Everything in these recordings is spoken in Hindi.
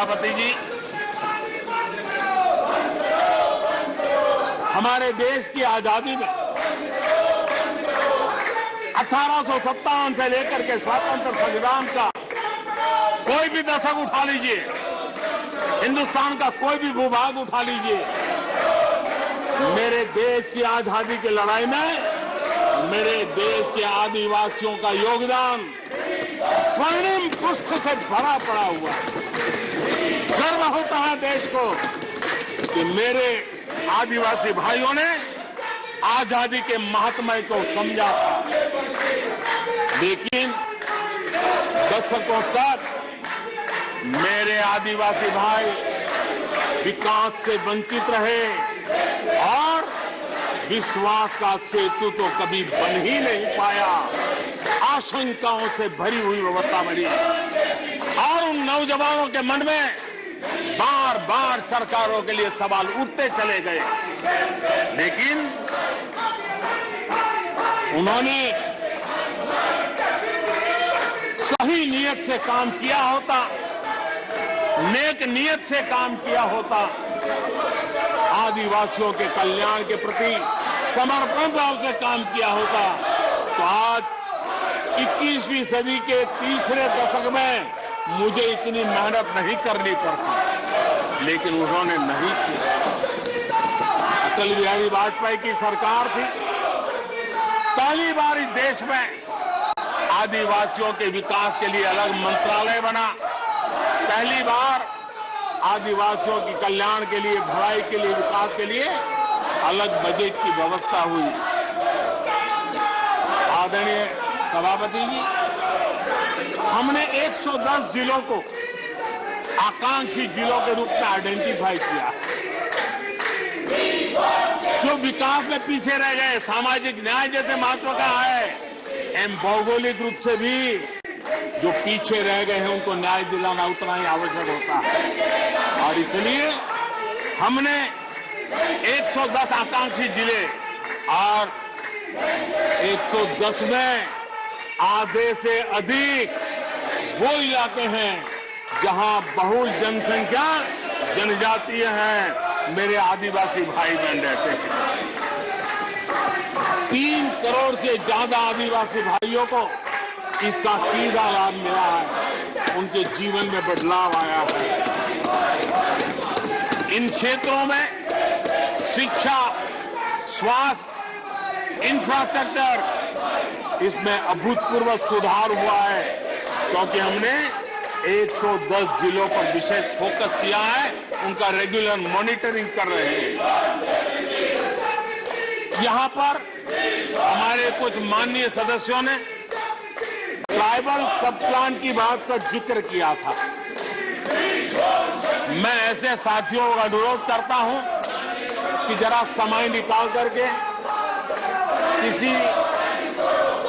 सभापति जी, हमारे देश की आजादी में 1857 से लेकर के स्वतंत्र संग्राम का कोई भी दशक उठा लीजिए, हिंदुस्तान का कोई भी भूभाग उठा लीजिए, मेरे देश की आजादी की लड़ाई में मेरे देश के आदिवासियों का योगदान स्वर्णिम पृष्ठ से भरा पड़ा हुआ है। गर्व होता है देश को कि मेरे आदिवासी भाइयों ने आजादी के महात्म्य को समझा था, लेकिन दशकों तक मेरे आदिवासी भाई विकास से वंचित रहे और विश्वास का सेतु तो कभी बन ही नहीं पाया। आशंकाओं से भरी हुई व्यवस्था बनी और उन नौजवानों के मन में बार बार सरकारों के लिए सवाल उठते चले गए, लेकिन उन्होंने सही नीयत से काम किया होता, नेक नीयत से काम किया होता, आदिवासियों के कल्याण के प्रति समर्पण भाव से काम किया होता, तो आज 21वीं सदी के तीसरे दशक में मुझे इतनी मेहनत नहीं करनी पड़ती, लेकिन उन्होंने नहीं किया। अटल बिहारी वाजपेयी की सरकार थी, पहली बार इस देश में आदिवासियों के विकास के लिए अलग मंत्रालय बना, पहली बार आदिवासियों के कल्याण के लिए, भलाई के लिए, विकास के लिए अलग बजट की व्यवस्था हुई। आदरणीय सभापति जी, हमने 110 जिलों को आकांक्षी जिलों के रूप में आइडेंटिफाई किया, जो विकास में पीछे रह गए, सामाजिक न्याय जैसे महत्व का है, एवं भौगोलिक रूप से भी जो पीछे रह गए हैं उनको न्याय दिलाना उतना ही आवश्यक होता है। और इसलिए हमने 110 आकांक्षी जिले और 110 में आधे से अधिक वो इलाके हैं जहां बहुल जनसंख्या जनजातीय हैं, मेरे आदिवासी भाई बहन रहते हैं। 3 करोड़ से ज्यादा आदिवासी भाइयों को इसका सीधा लाभ मिला है, उनके जीवन में बदलाव आया है। इन क्षेत्रों में शिक्षा, स्वास्थ्य, इंफ्रास्ट्रक्चर, इसमें अभूतपूर्व सुधार हुआ है, क्योंकि हमने 110 जिलों पर विशेष फोकस किया है, उनका रेगुलर मॉनिटरिंग कर रहे हैं। यहां पर हमारे कुछ माननीय सदस्यों ने ट्राइबल सब प्लान की बात का जिक्र किया था। मैं ऐसे साथियों का अनुरोध करता हूं कि जरा समय निकाल करके किसी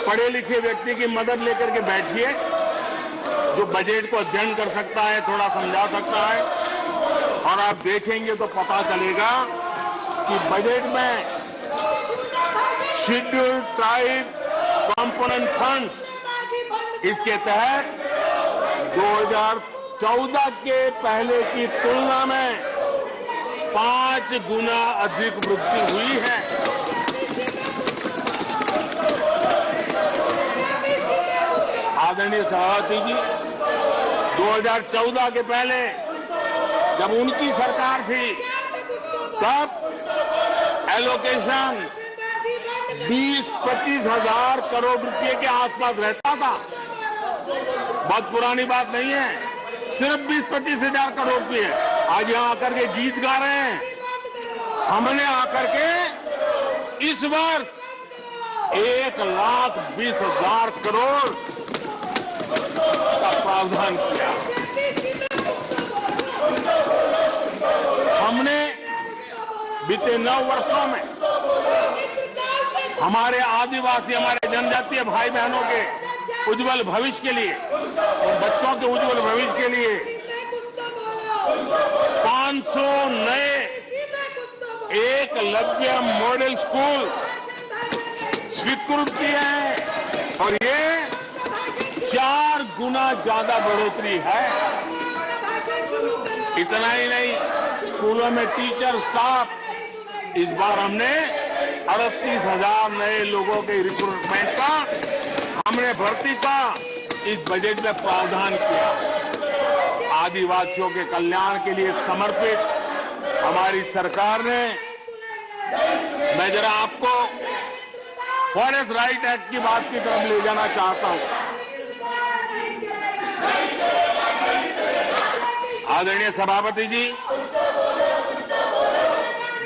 पढ़े लिखे व्यक्ति की मदद लेकर के बैठिए, जो बजट को अध्ययन कर सकता है, थोड़ा समझा सकता है, और आप देखेंगे तो पता चलेगा कि बजट में शेड्यूल्ड ट्राइब कंपोनेंट फंड्स, इसके तहत 2014 के पहले की तुलना में 5 गुना अधिक वृद्धि हुई है। आदरणीय सभापति जी, 2014 के पहले जब उनकी सरकार थी, तब एलोकेशन 20-25 हजार करोड़ रुपए के आसपास रहता था। बहुत पुरानी बात नहीं है, सिर्फ 20-25 हजार करोड़ रुपए। आज यहां आकर के गीत गा रहे हैं। हमने आकर के इस वर्ष 1,20,000 करोड़ का प्रावधान किया। हमने बीते 9 वर्षों में हमारे आदिवासी, हमारे जनजातीय भाई बहनों के उज्जवल भविष्य के लिए और बच्चों के उज्जवल भविष्य के लिए 500 नए एकलव्य मॉडल स्कूल स्वीकृत किए हैं, और ये 4 गुना ज्यादा बढ़ोतरी है। इतना ही नहीं, स्कूलों में टीचर, स्टाफ, इस बार हमने 38,000 नए लोगों के रिक्रूटमेंट का, हमने भर्ती का इस बजट में प्रावधान किया। आदिवासियों के कल्याण के लिए समर्पित हमारी सरकार ने, मैं जरा आपको फॉरेस्ट राइट एक्ट की बात की तरफ ले जाना चाहता हूं। आदरणीय सभापति जी,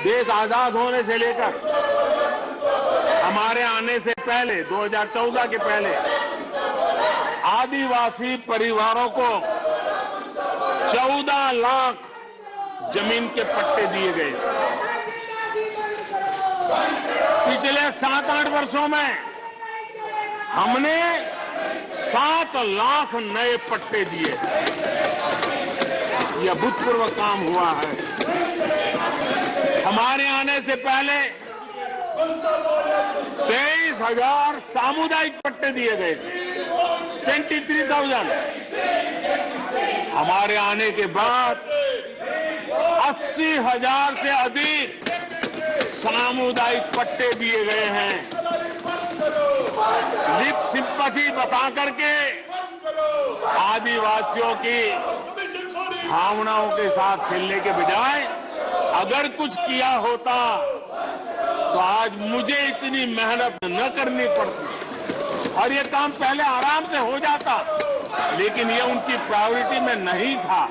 देश आजाद होने से लेकर हमारे आने से पहले 2014 के पहले आदिवासी परिवारों को 14 लाख जमीन के पट्टे दिए गए। पिछले 7-8 वर्षों में हमने 7 लाख नए पट्टे दिए। यह अभूतपूर्व काम हुआ है। हमारे आने से पहले 23,000 सामुदायिक पट्टे दिए गए थे, 23,000। हमारे आने के बाद 80,000 से अधिक सामुदायिक पट्टे दिए गए हैं। लिप सिंपैथी बता करके आदिवासियों की भावनाओं के साथ खेलने के बजाय अगर कुछ किया होता तो आज मुझे इतनी मेहनत न करनी पड़ती और ये काम पहले आराम से हो जाता, लेकिन ये उनकी प्रायोरिटी में नहीं था।